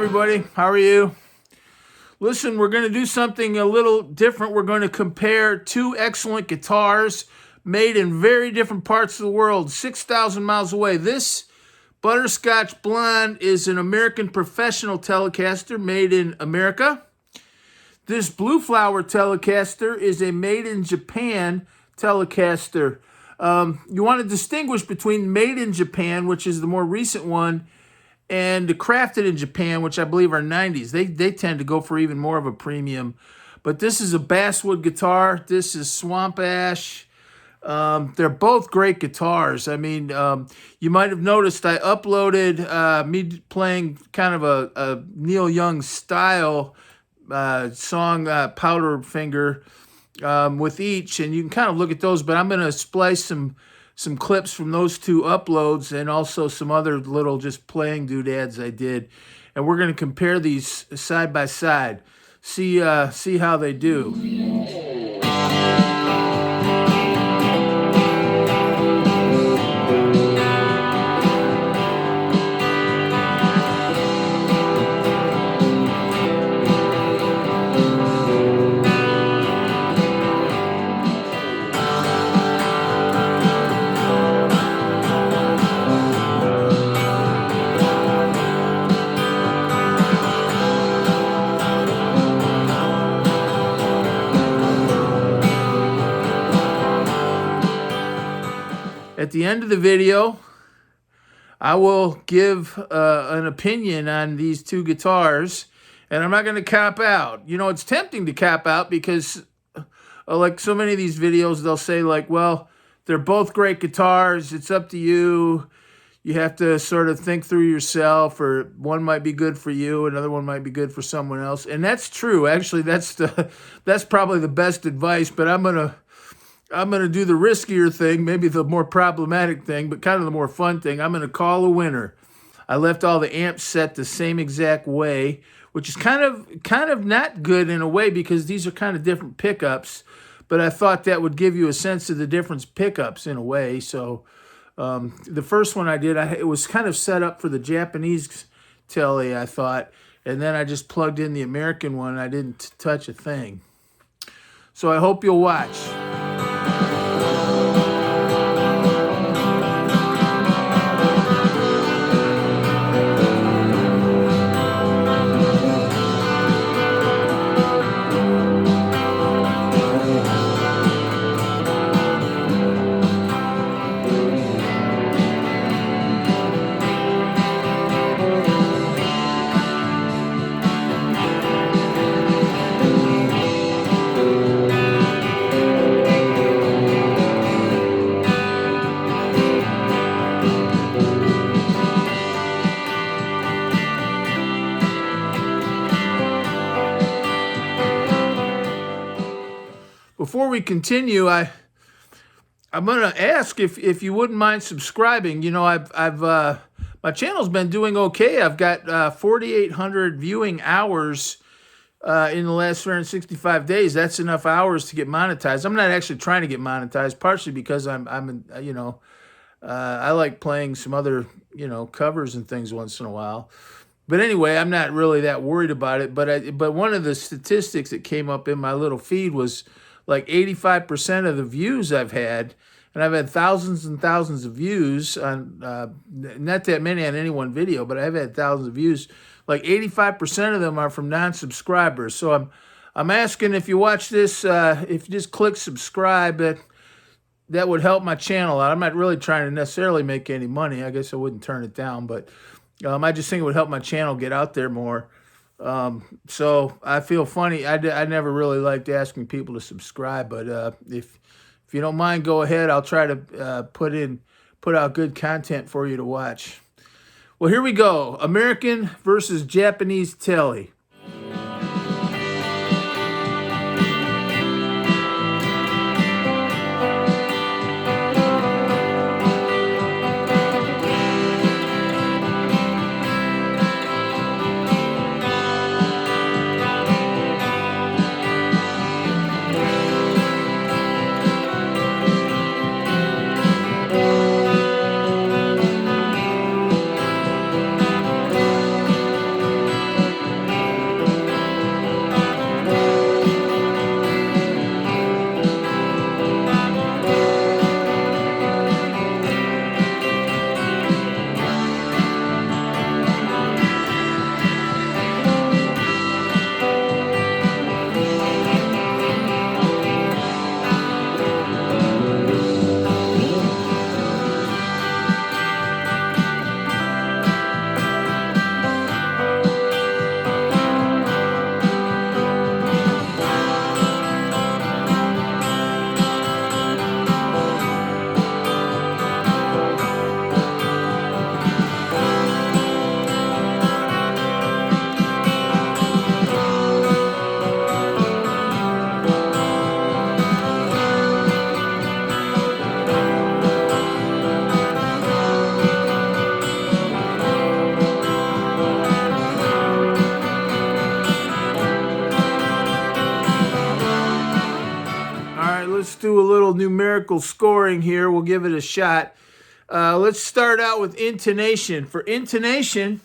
everybody. How are you? Listen, we're going to do something a little different. We're going to compare two excellent guitars made in very different parts of the world, 6,000 miles away. This Butterscotch Blonde is an American professional Telecaster made in America. This Blue Flower Telecaster is a made in Japan Telecaster. You want to distinguish between made in Japan, which is the more recent one, and the crafted in Japan, which I believe are 90s. They tend to go for even more of a premium. But this is a basswood guitar. This is swamp ash. They're both great guitars. I mean, you might have noticed I uploaded me playing kind of a Neil Young style song, Powder Finger, with each. And you can kind of look at those, but I'm going to splice some clips from those two uploads and also some other little just playing doodads I did. And we're going to compare these side by side. See how they do. At the end of the video, I will give an opinion on these two guitars, and I'm not going to cop out. You know, it's tempting to cop out because, like so many of these videos, they'll say, like, well, they're both great guitars. It's up to you. You have to sort of think through yourself, or one might be good for you, another one might be good for someone else. And that's true. Actually, that's probably the best advice, but I'm going to do the riskier thing, maybe the more problematic thing, but kind of the more fun thing. I'm going to call a winner. I left all the amps set the same exact way, which is kind of not good in a way because these are kind of different pickups, but I thought that would give you a sense of the different pickups in a way. So the first one I did, it was kind of set up for the Japanese Tele, I thought, and then I just plugged in the American one. I didn't touch a thing. So I hope you'll watch. Before we continue, I'm going to ask if you wouldn't mind subscribing. You know, my channel's been doing okay. I've got 4,800 viewing hours in the last 365 days. That's enough hours to get monetized. I'm not actually trying to get monetized, partially because I like playing some other, covers and things once in a while. But anyway, I'm not really that worried about it. But one of the statistics that came up in my little feed was like 85% of the views I've had, and I've had thousands and thousands of views on, not that many on any one video, but I've had thousands of views. Like 85% of them are from non-subscribers. So I'm asking if you watch this, if you just click subscribe, that would help my channel out. I'm not really trying to necessarily make any money. I guess I wouldn't turn it down, but I just think it would help my channel get out there more. So I feel funny. I never really liked asking people to subscribe, but if you don't mind, go ahead. I'll try to put out good content for you to watch. Well, here we go. American versus Japanese Tele. numerical scoring here. We'll give it a shot. Let's start out with intonation. For intonation,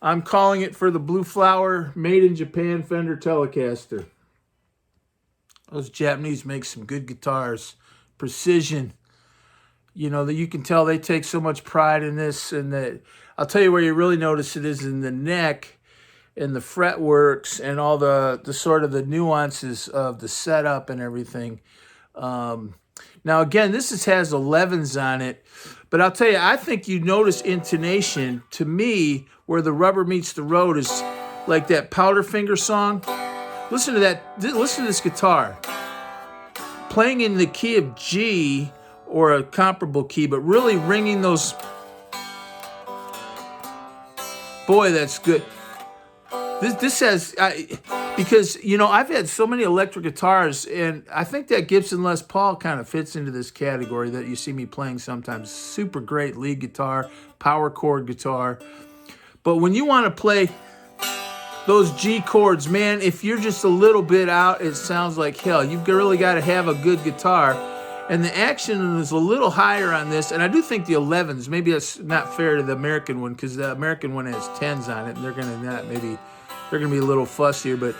I'm calling it for the Blue Flower made in Japan Fender Telecaster. Those Japanese make some good guitars. Precision. You know, that you can tell they take so much pride in this. And that I'll tell you where you really notice it is in the neck and the fretworks and all the sort of the nuances of the setup and everything. Now, again, this has 11s on it. But I'll tell you, I think you notice intonation, to me, where the rubber meets the road is like that Powderfinger song. Listen to that. Listen to this guitar. Playing in the key of G or a comparable key, but really ringing those. Boy, that's good. This has, because, you know, I've had so many electric guitars, and I think that Gibson Les Paul kind of fits into this category that you see me playing sometimes. Super great lead guitar, power chord guitar. But when you want to play those G chords, man, if you're just a little bit out, it sounds like hell. You've really got to have a good guitar. And the action is a little higher on this. And I do think the 11s, maybe that's not fair to the American one, because the American one has 10s on it, and they're going to not, maybe they're going to be a little fussier. But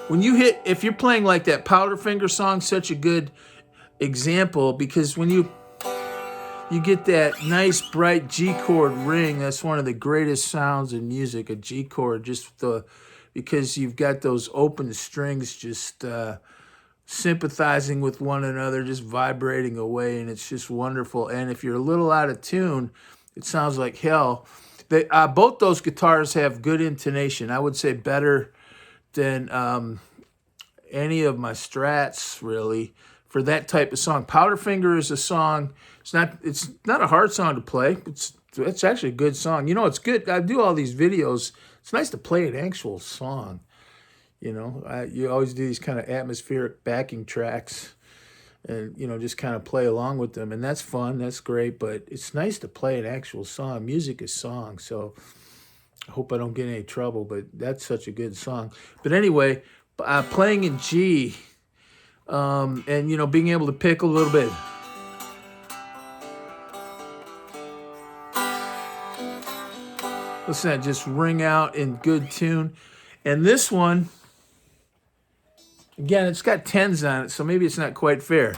when you hit, if you're playing like that Powderfinger song, such a good example, because when you get that nice bright G chord ring, that's one of the greatest sounds in music, a G chord, because you've got those open strings just sympathizing with one another, just vibrating away, and it's just wonderful. And if you're a little out of tune, it sounds like hell. Both those guitars have good intonation. I would say better than any of my Strats, really, for that type of song. Powderfinger is a song. It's not a hard song to play. It's actually a good song. You know, it's good. I do all these videos. It's nice to play an actual song. You know, you always do these kind of atmospheric backing tracks and, you know, just kind of play along with them. And that's fun. That's great. But it's nice to play an actual song. Music is song. So I hope I don't get in any trouble. But that's such a good song. But anyway, playing in G and, you know, being able to pick a little bit. Listen to that just ring out in good tune. And this one, again, it's got 10s on it, so maybe it's not quite fair.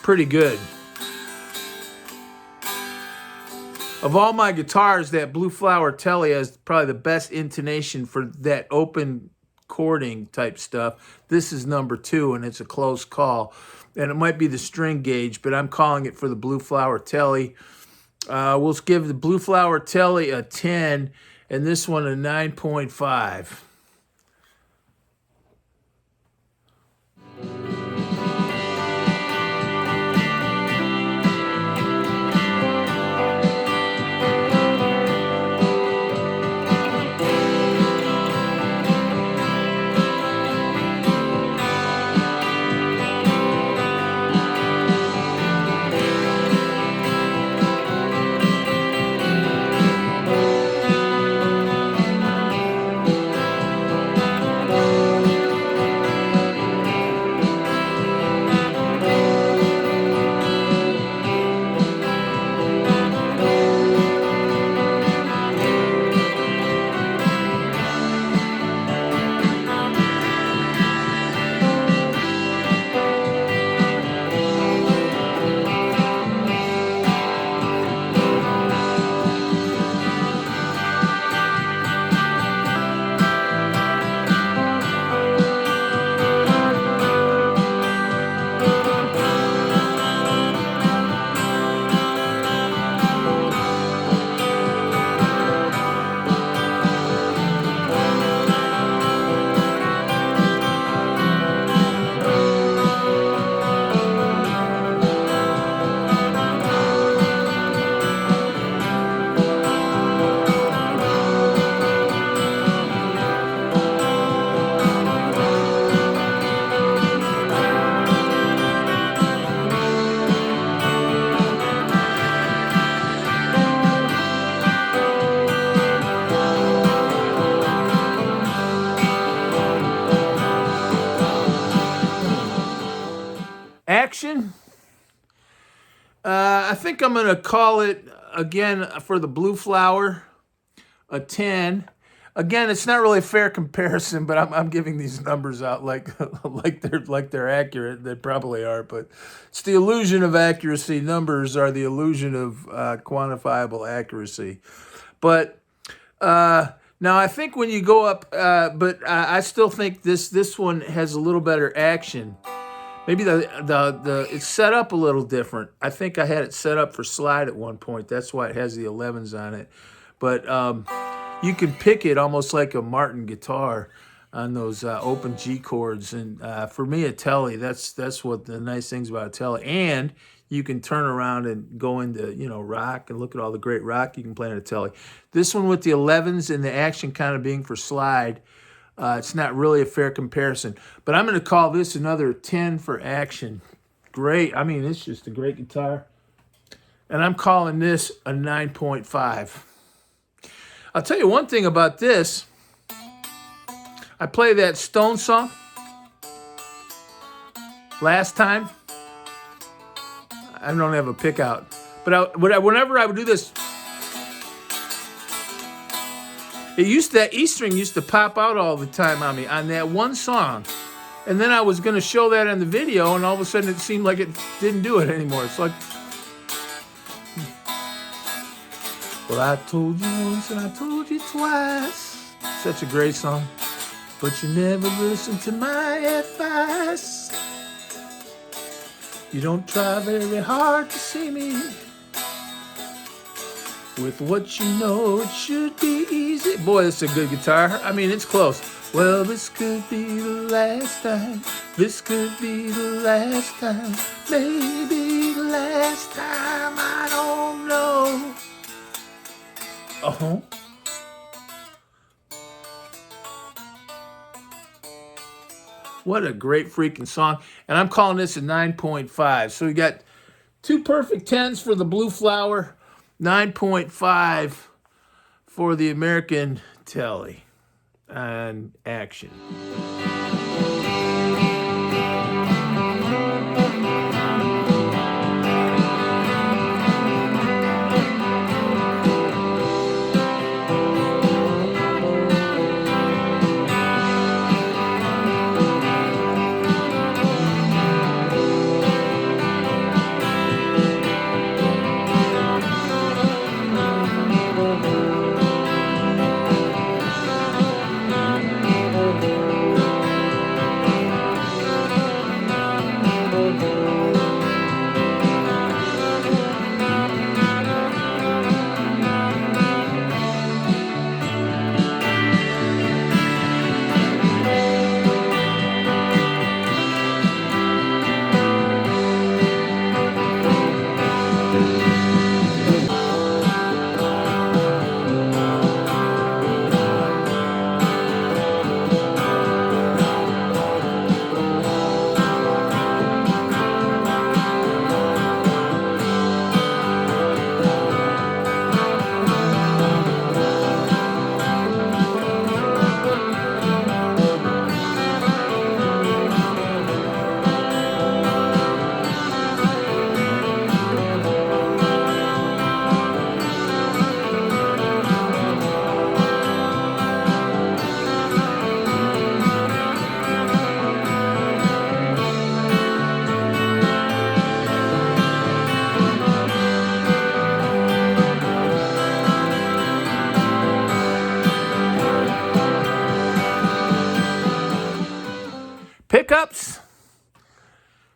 Pretty good. Of all my guitars, that Blue Flower Tele has probably the best intonation for that open chording type stuff. This is number 2, and it's a close call. And it might be the string gauge, but I'm calling it for the Blue Flower Tele. We'll give the Blue Flower Tele a 10, and this one a 9.5. I think I'm going to call it, again, for the Blue Flower, a 10. Again, it's not really a fair comparison, but I'm giving these numbers out like like they're accurate. They probably are, but it's the illusion of accuracy. Numbers are the illusion of quantifiable accuracy. But now I think when you go up, but I still think this one has a little better action. Maybe the it's set up a little different. I think I had it set up for slide at one point. That's why it has the 11s on it. But you can pick it almost like a Martin guitar on those open G chords. And for me, a Tele, that's what the nice things about a Tele. And you can turn around and go into, rock and look at all the great rock you can play on a Tele. This one with the 11s and the action kind of being for slide, it's not really a fair comparison. But I'm going to call this another 10 for action. Great. I mean, it's just a great guitar. And I'm calling this a 9.5. I'll tell you one thing about this. I played that Stone song last time. I don't have a pick out. But whenever I would do this, that E string used to pop out all the time on me on that one song. And then I was going to show that in the video, and all of a sudden it seemed like it didn't do it anymore. It's like, well, I told you once and I told you twice. Such a great song. But you never listen to my advice. You don't try very hard to see me. With what you know, it should be easy. Boy, that's a good guitar. I mean, it's close. Well, this could be the last time. This could be the last time. Maybe the last time. I don't know. Uh-huh. What a great freaking song. And I'm calling this a 9.5. So we got two perfect 10s for the Blue Flower, 9.5 for the American Tele and action.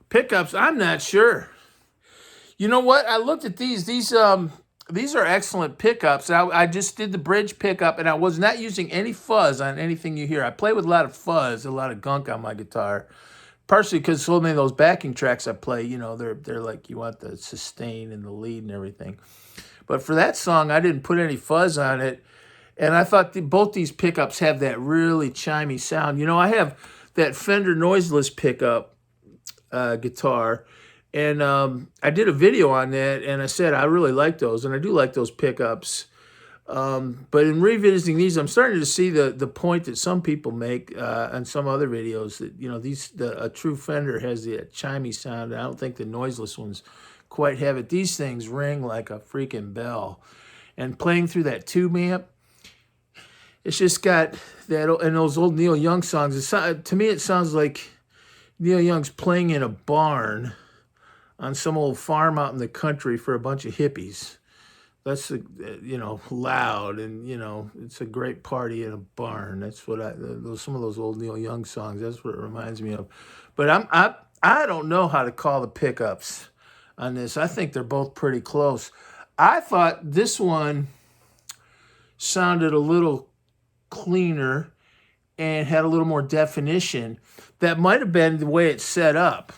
Pickups, I'm not sure. You know what? I looked at these. These are excellent pickups. I just did the bridge pickup, and I was not using any fuzz on anything you hear. I play with a lot of fuzz, a lot of gunk on my guitar, partially because so many of those backing tracks I play, they're like you want the sustain and the lead and everything. But for that song, I didn't put any fuzz on it, and I thought both these pickups have that really chimey sound. I have that Fender noiseless pickup guitar, and I did a video on that, and I said I really like those, and I do like those pickups. But in revisiting these, I'm starting to see the point that some people make on some other videos that a true Fender has the chimey sound. I don't think the noiseless ones quite have it. These things ring like a freaking bell. And playing through that tube amp, it's just got that, and those old Neil Young songs, to me it sounds like Neil Young's playing in a barn on some old farm out in the country for a bunch of hippies. That's, loud, and, it's a great party in a barn. That's what some of those old Neil Young songs, that's what it reminds me of. But I don't know how to call the pickups on this. I think they're both pretty close. I thought this one sounded a little cleaner and had a little more definition. That might have been the way it's set up.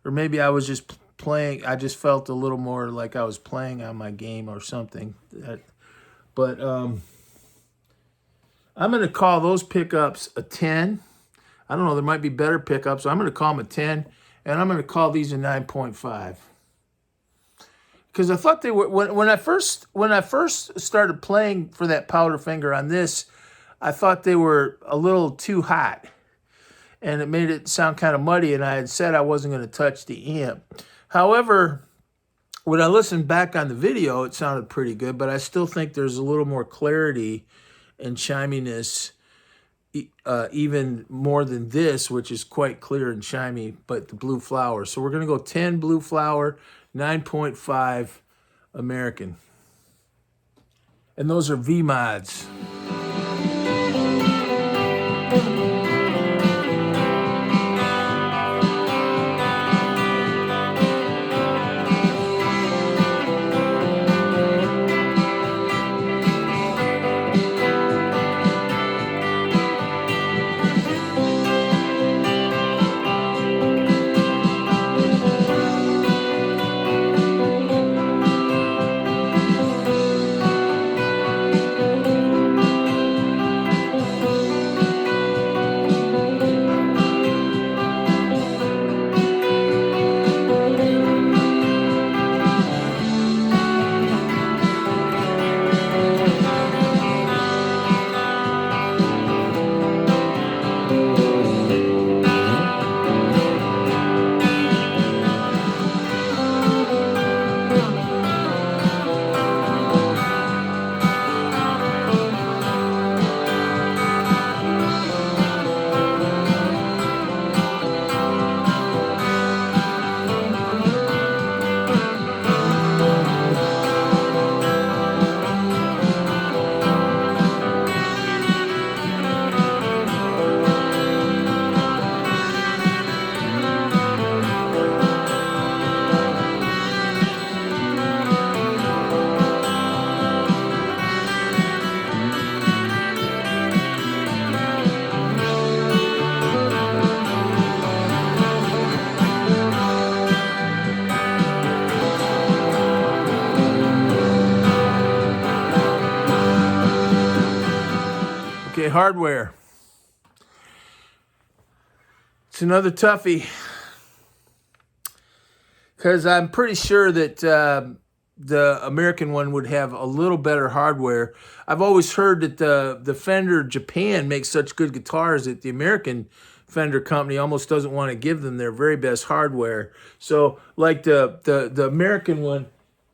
Or maybe I was just playing, I just felt a little more like I was playing on my game or something. But I'm going to call those pickups a 10. I don't know, there might be better pickups. So I'm going to call them a 10, and I'm going to call these a 9.5. Because I thought they were, when I first started playing for that Powderfinger on this, I thought they were a little too hot. And it made it sound kind of muddy, and I had said I wasn't going to touch the amp. However, when I listened back on the video, it sounded pretty good, but I still think there's a little more clarity and chiminess, even more than this, which is quite clear and chimey, but the Blue Flower. So we're going to go 10 Blue Flower, 9.5 American. And those are V-mods. Okay, hardware. It's another toughie, because I'm pretty sure that the American one would have a little better hardware. I've always heard that the Fender Japan makes such good guitars that the American Fender company almost doesn't want to give them their very best hardware. So, like the American one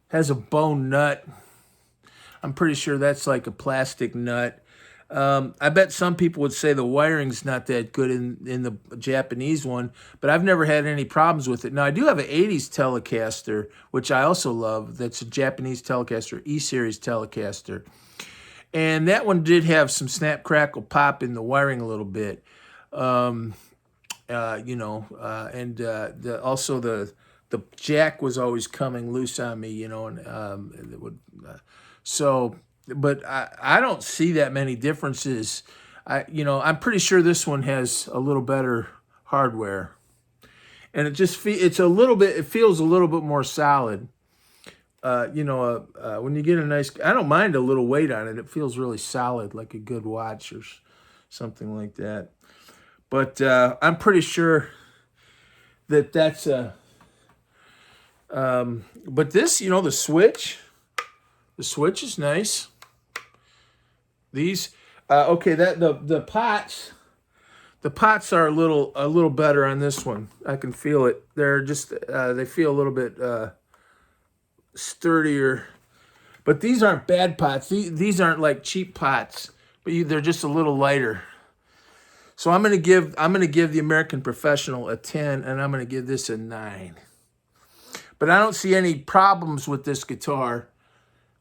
has a bone nut. I'm pretty sure that's like a plastic nut. I bet some people would say the wiring's not that good in the Japanese one, but I've never had any problems with it. Now, I do have an 80s Telecaster, which I also love. That's a Japanese Telecaster, E-Series Telecaster. And that one did have some snap, crackle, pop in the wiring a little bit. Also the jack was always coming loose on me, and it would, but I don't see that many differences. I'm pretty sure this one has a little better hardware, and it feels a little bit more solid. When you get a nice, I don't mind a little weight on it. It feels really solid, like a good watch or something like that. But I'm pretty sure that that's a. But this, the switch is nice. These, okay, that the pots are a little better on this one. I can feel it. They're just they feel a little bit sturdier. But these aren't bad pots. These aren't like cheap pots, but they're just a little lighter. So I'm gonna give the American Professional a 10, and I'm gonna give this a 9. But I don't see any problems with this guitar.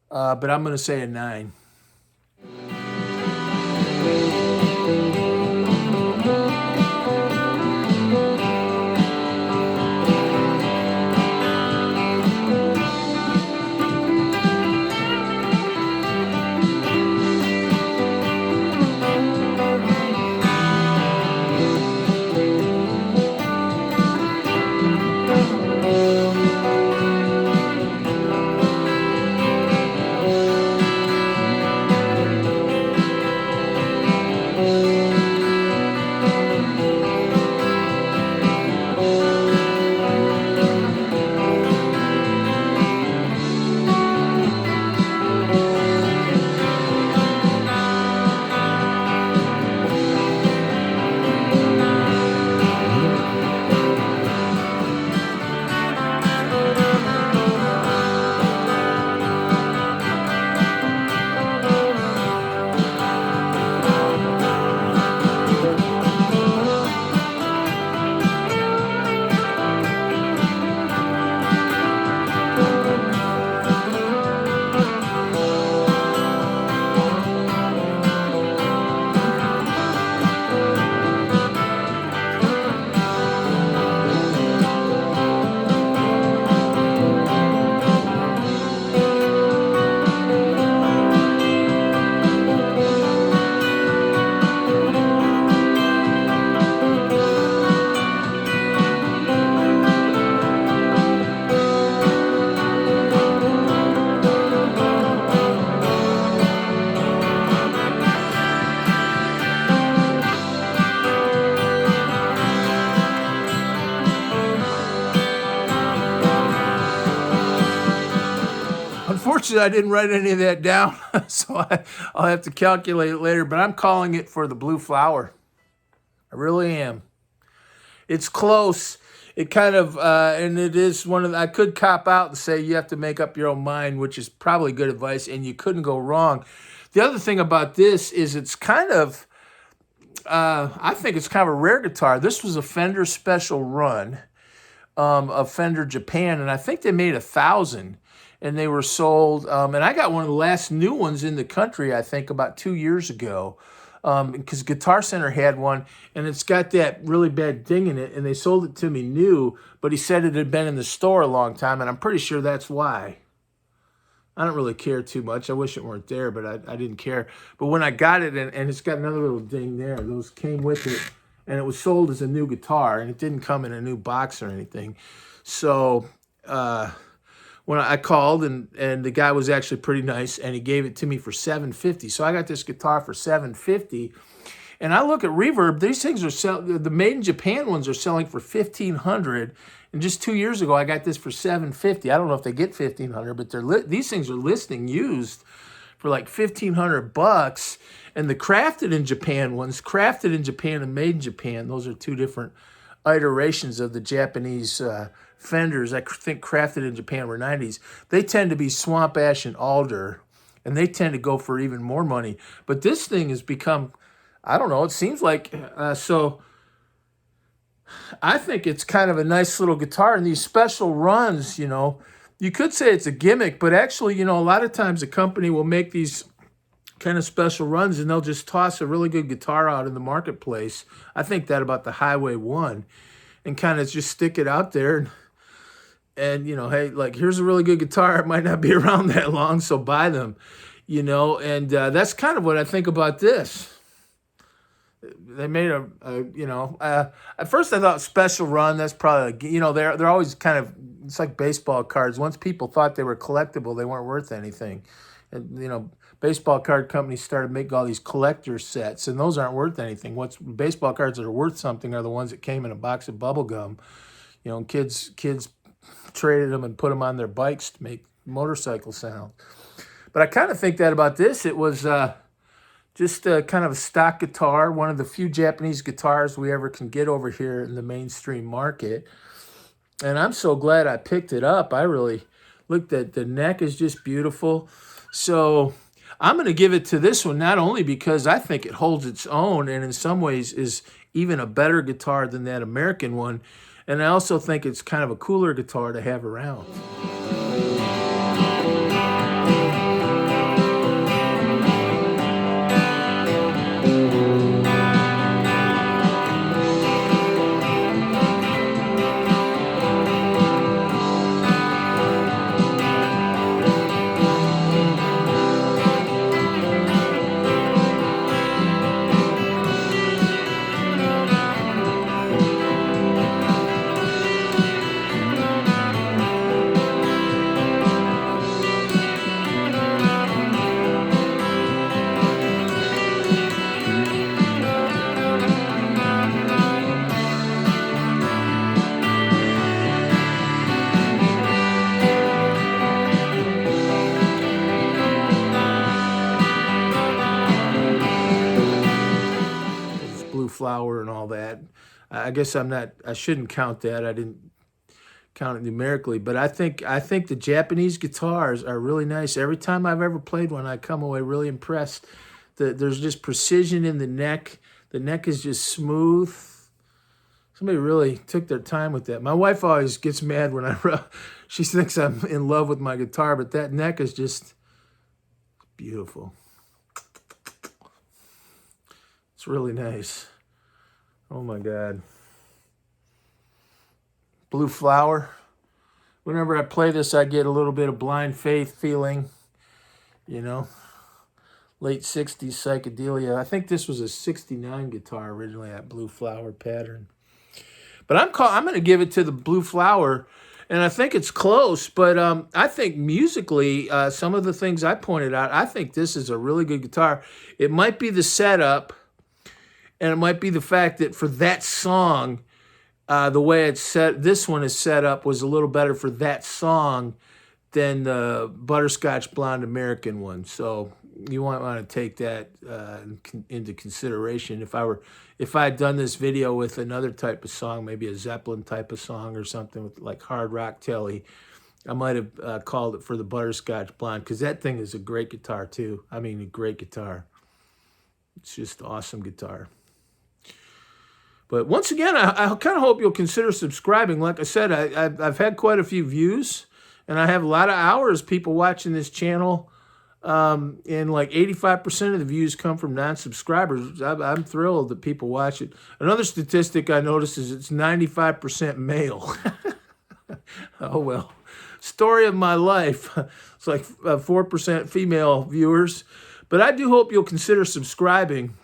But I'm gonna say a 9. Unfortunately, I didn't write any of that down, so I'll have to calculate it later, but I'm calling it for the Blue Flower. I really am. It's close. It kind of, and it is one of the, I could cop out and say you have to make up your own mind, which is probably good advice, and you couldn't go wrong. The other thing about this is it's kind of, I think it's kind of a rare guitar. This was a Fender special run of Fender Japan, and I think they made 1,000. And they were sold, and I got one of the last new ones in the country, I think, about 2 years ago, because Guitar Center had one, and it's got that really bad ding in it, and they sold it to me new, but he said it had been in the store a long time, and I'm pretty sure that's why. I don't really care too much. I wish it weren't there, but I didn't care. But when I got it, and it's got another little ding there, those came with it, and it was sold as a new guitar, and it didn't come in a new box or anything. So, when I called, and the guy was actually pretty nice, and he gave it to me for $750. So I got this guitar for $750, and I look at Reverb. These things are the made in Japan ones are selling for $1,500, and just 2 years ago I got this for $750. I don't know if they get $1,500, but these things are listing used for like $1,500. And the crafted in Japan ones, crafted in Japan and made in Japan, those are two different iterations of the Japanese Fenders. I think crafted in Japan were 90s. They tend to be swamp ash and alder, and they tend to go for even more money. But this thing has become, I don't know, it seems like, so I think it's kind of a nice little guitar. And these special runs, you could say it's a gimmick, but actually, a lot of times a company will make these kind of special runs, and they'll just toss a really good guitar out in the marketplace. I think that about the Highway 1, and kind of just stick it out there, and hey, like, here's a really good guitar. It might not be around that long, so buy them, and that's kind of what I think about this. They made at first I thought special run, that's probably, they're always kind of, it's like baseball cards. Once people thought they were collectible, they weren't worth anything. And, baseball card companies started making all these collector sets, and those aren't worth anything. What's baseball cards that are worth something are the ones that came in a box of bubble gum. Kids traded them and put them on their bikes to make motorcycle sound. But I kind of think that about this. It was just kind of a stock guitar, one of the few Japanese guitars we ever can get over here in the mainstream market. And I'm so glad I picked it up. I really Look, the neck is just beautiful. So I'm going to give it to this one, not only because I think it holds its own and in some ways is even a better guitar than that American one, and I also think it's kind of a cooler guitar to have around. Blue flower and all that. I guess I shouldn't count that. I didn't count it numerically, but I think the Japanese guitars are really nice. Every time I've ever played one, I come away really impressed. There's just precision in the neck. The neck is just smooth. Somebody really took their time with that. My wife always gets mad when she thinks I'm in love with my guitar, but that neck is just beautiful. It's really nice. Oh my God. Blue flower. Whenever I play this, I get a little bit of Blind Faith feeling, you know. Late 60s psychedelia. I think this was a 69 guitar originally, that blue flower pattern. But I'm going to give it to the blue flower, and I think it's close, but I think musically, some of the things I pointed out, I think this is a really good guitar. It might be the setup, and it might be the fact that for that song, the way it's set, this one is set up was a little better for that song than the Butterscotch Blonde American one. So you might want to take that into consideration. If I had done this video with another type of song, maybe a Zeppelin type of song or something with like hard rock telly, I might have called it for the Butterscotch Blonde, because that thing is a great guitar too. I mean, a great guitar. It's just awesome guitar. But once again, I kind of hope you'll consider subscribing. Like I said, I've had quite a few views, and I have a lot of hours people watching this channel. And like 85% of the views come from non-subscribers. I'm thrilled that people watch it. Another statistic I noticed is it's 95% male. Oh, well. Story of my life. It's like 4% female viewers. But I do hope you'll consider subscribing.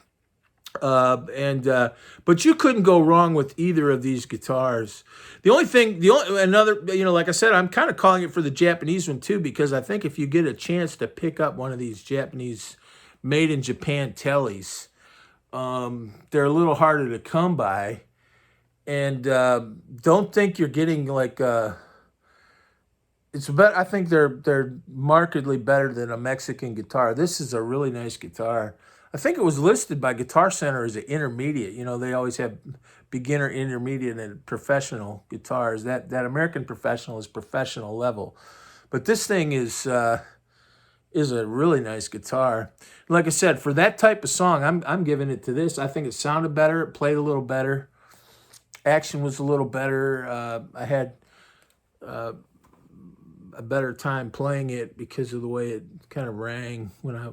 But you couldn't go wrong with either of these guitars. Like I said, I'm kind of calling it for the Japanese one too, because I think if you get a chance to pick up one of these Japanese made in Japan Teles, they're a little harder to come by, and don't think you're getting like I think they're markedly better than a Mexican guitar. This is a really nice guitar. I think it was listed by Guitar Center as an intermediate. You know, they always have beginner, intermediate, and professional guitars. That American Professional is professional level. But this thing is a really nice guitar. Like I said, for that type of song, I'm giving it to this. I think it sounded better. It played a little better. Action was a little better. I had a better time playing it because of the way it kind of rang when I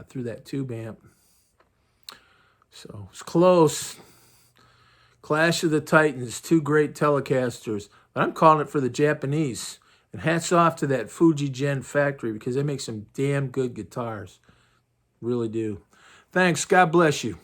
threw that tube amp. So it's close. Clash of the Titans, two great Telecasters. But I'm calling it for the Japanese. And hats off to that Fuji Gen factory, because they make some damn good guitars. Really do. Thanks. God bless you.